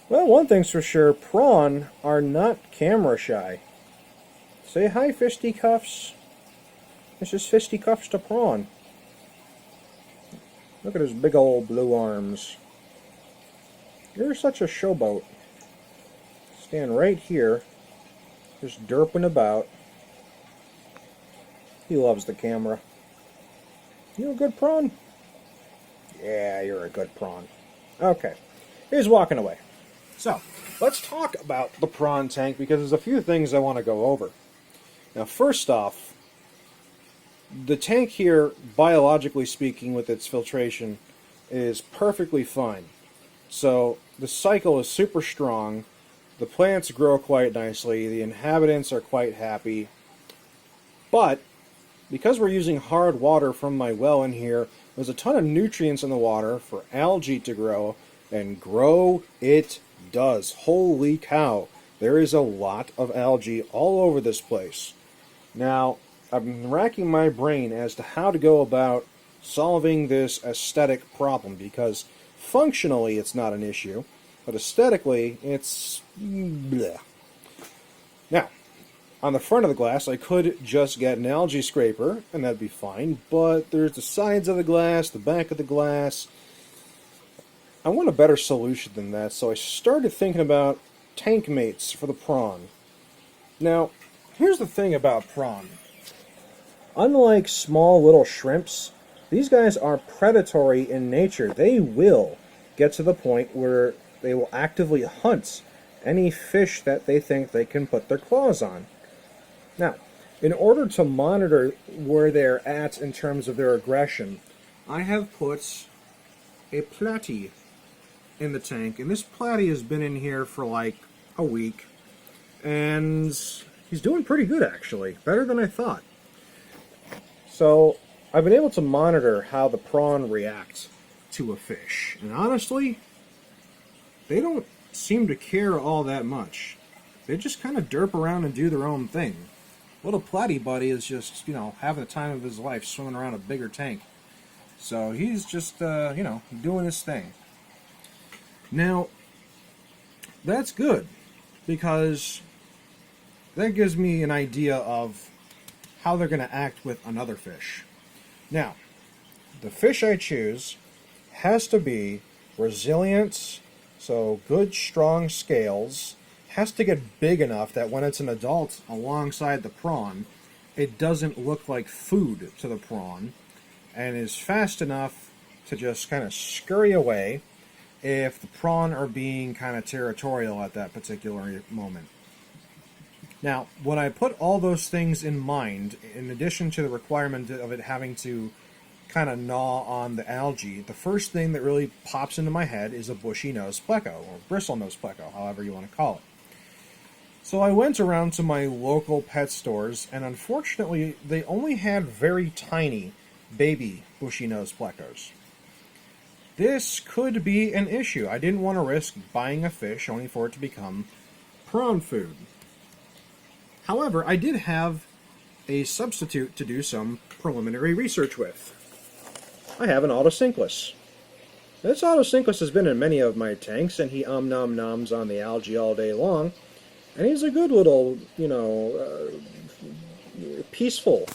Well, one thing's for sure, prawn are not camera shy. Say hi, fisticuffs. This is fisticuffs to prawn. Look at his big old blue arms. You're such a showboat. Stand right here, just derping about. He loves the camera. You a good prawn? Yeah, you're a good prawn. Okay, he's walking away. So, let's talk about the prawn tank because there's a few things I want to go over. Now, first off, the tank here, biologically speaking, with its filtration, is perfectly fine. So, the cycle is super strong, the plants grow quite nicely, the inhabitants are quite happy, but because we're using hard water from my well in here, there's a ton of nutrients in the water for algae to grow, and grow it does. Holy cow, there is a lot of algae all over this place. Now, I've been racking my brain as to how to go about solving this aesthetic problem, because functionally it's not an issue, but aesthetically it's bleh. Now, on the front of the glass I could just get an algae scraper and that'd be fine, but there's the sides of the glass, the back of the glass. I want a better solution than that, so I started thinking about tank mates for the prawn. Now, here's the thing about prawn. Unlike small little shrimps, these guys are predatory in nature. They will get to the point where they will actively hunt any fish that they think they can put their claws on. Now, in order to monitor where they're at in terms of their aggression, I have put a platy in the tank, and this platy has been in here for like a week, and he's doing pretty good actually, better than I thought. So I've been able to monitor how the prawn reacts to a fish, and honestly, they don't seem to care all that much. They just kind of derp around and do their own thing. Little platy buddy is just, having the time of his life swimming around a bigger tank. So he's just, doing his thing. Now, that's good, because that gives me an idea of how they're going to act with another fish. Now, the fish I choose has to be resilient, so good strong scales, has to get big enough that when it's an adult alongside the prawn, it doesn't look like food to the prawn, and is fast enough to just kind of scurry away if the prawn are being kind of territorial at that particular moment. Now, when I put all those things in mind, in addition to the requirement of it having to kind of gnaw on the algae, the first thing that really pops into my head is a bushy-nosed pleco, or bristle-nosed pleco, however you want to call it. So I went around to my local pet stores, and unfortunately, they only had very tiny baby bushy-nosed plecos. This could be an issue. I didn't want to risk buying a fish only for it to become prawn food. However, I did have a substitute to do some preliminary research with. I have an autosynclus. This autosynclus has been in many of my tanks, and he nom-noms on the algae all day long. And he's a good little, peaceful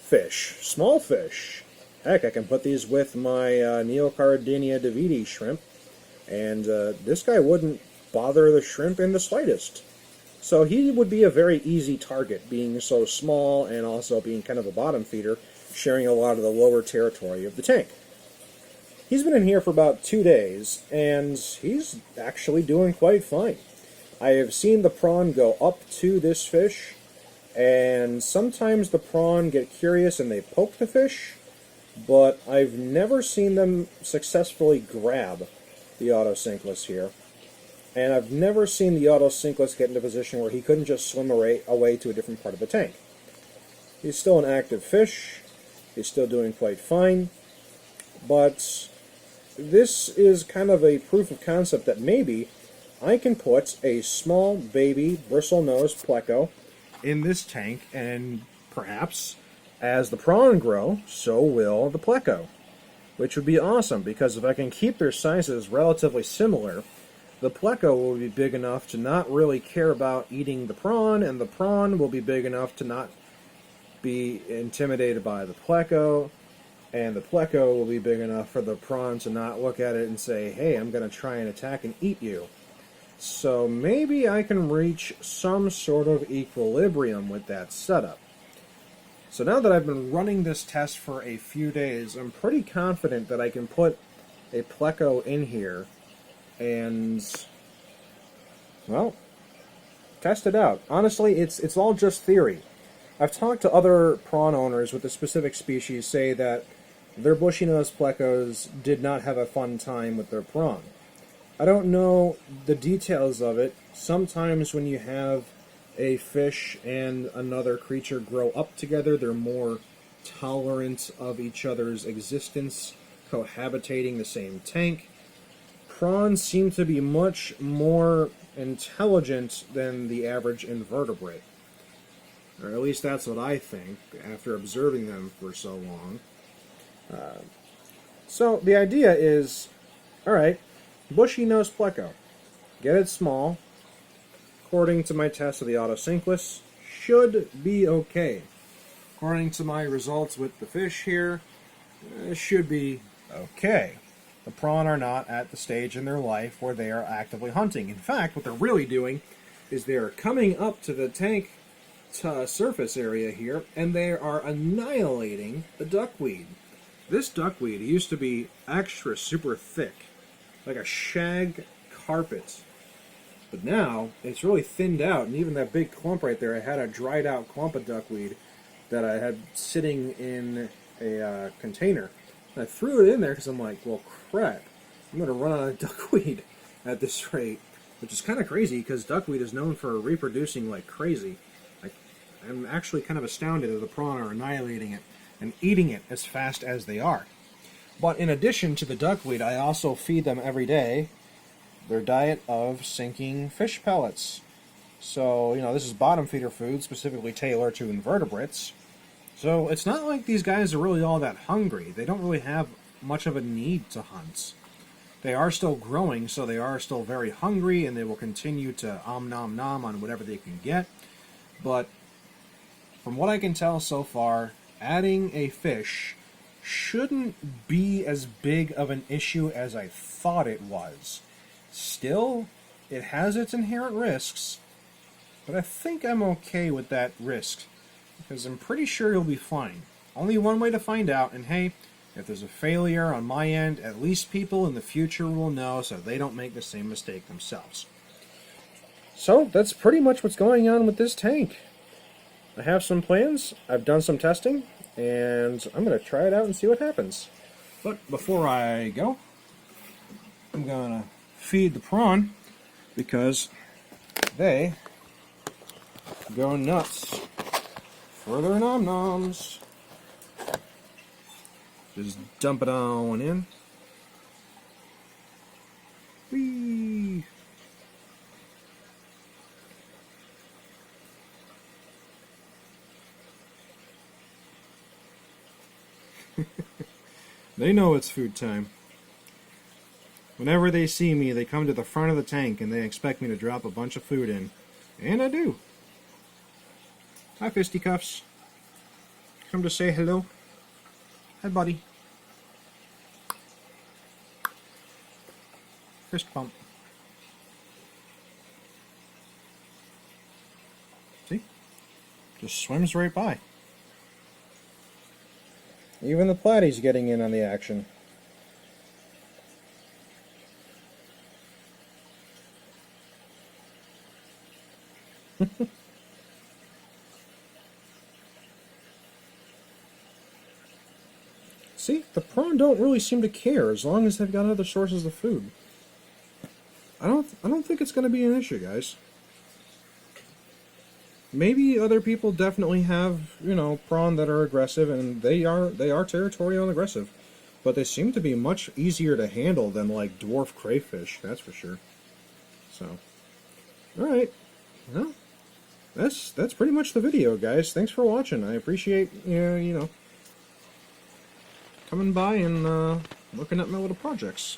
fish, small fish. Heck, I can put these with my Neocardinia davidi shrimp, and this guy wouldn't bother the shrimp in the slightest. So he would be a very easy target, being so small and also being kind of a bottom feeder, sharing a lot of the lower territory of the tank. He's been in here for about 2 days, and he's actually doing quite fine. I have seen the prawn go up to this fish, and sometimes the prawn get curious and they poke the fish, but I've never seen them successfully grab the autosynclus here. And I've never seen the autosynclus get in a position where he couldn't just swim away to a different part of the tank. He's still an active fish, he's still doing quite fine, but this is kind of a proof of concept that maybe I can put a small baby bristle-nosed pleco in this tank, and perhaps as the prawn grow, so will the pleco, which would be awesome, because if I can keep their sizes relatively similar, the pleco will be big enough to not really care about eating the prawn, and the prawn will be big enough to not be intimidated by the pleco, and the pleco will be big enough for the prawn to not look at it and say, hey, I'm going to try and attack and eat you. So maybe I can reach some sort of equilibrium with that setup. So now that I've been running this test for a few days, I'm pretty confident that I can put a pleco in here and, well, test it out. Honestly, it's all just theory. I've talked to other prawn owners with a specific species say that their bushy-nosed plecos did not have a fun time with their prawn. I don't know the details of it. Sometimes when you have a fish and another creature grow up together, they're more tolerant of each other's existence, cohabitating the same tank. Prawns seem to be much more intelligent than the average invertebrate. Or at least that's what I think, after observing them for so long. So the idea is, alright, bushy-nosed pleco. Get it small. According to my test of the autosynclus, should be okay. According to my results with the fish here, should be okay. The prawn are not at the stage in their life where they are actively hunting. In fact, what they're really doing is they are coming up to the tank surface area here, and they are annihilating the duckweed. This duckweed used to be extra super thick, like a shag carpet. But now, it's really thinned out, and even that big clump right there, I had a dried out clump of duckweed that I had sitting in a container. And I threw it in there because I'm like, well, crap, I'm going to run out of duckweed at this rate. Which is kind of crazy, because duckweed is known for reproducing like crazy. I'm actually kind of astounded that the prawn are annihilating it and eating it as fast as they are. But in addition to the duckweed, I also feed them every day their diet of sinking fish pellets. So, you know, this is bottom feeder food, specifically tailored to invertebrates. So it's not like these guys are really all that hungry. They don't really have much of a need to hunt. They are still growing, so they are still very hungry, and they will continue to nom nom on whatever they can get. But from what I can tell so far, adding a fish shouldn't be as big of an issue as I thought it was. Still, it has its inherent risks, but I think I'm okay with that risk, because I'm pretty sure you'll be fine. Only one way to find out, and hey, if there's a failure on my end, at least people in the future will know so they don't make the same mistake themselves. So, that's pretty much what's going on with this tank. I have some plans, I've done some testing, and I'm going to try it out and see what happens. But before I go, I'm going to feed the prawn, because they go nuts for their nom-noms. Just dump it on in. Whee! They know it's food time. Whenever they see me, they come to the front of the tank and they expect me to drop a bunch of food in. And I do. Hi, Fisticuffs. Come to say hello. Hi, buddy. Fist bump. See? Just swims right by. Even the platy's getting in on the action. See, the prawn don't really seem to care as long as they've got other sources of food. I don't think it's going to be an issue, guys. Maybe other people definitely have, you know, prawn that are aggressive, and they are territorial and aggressive, but they seem to be much easier to handle than like dwarf crayfish. That's for sure. So, all right, well, that's pretty much the video, guys. Thanks for watching. I appreciate you know, coming by and looking at my little projects.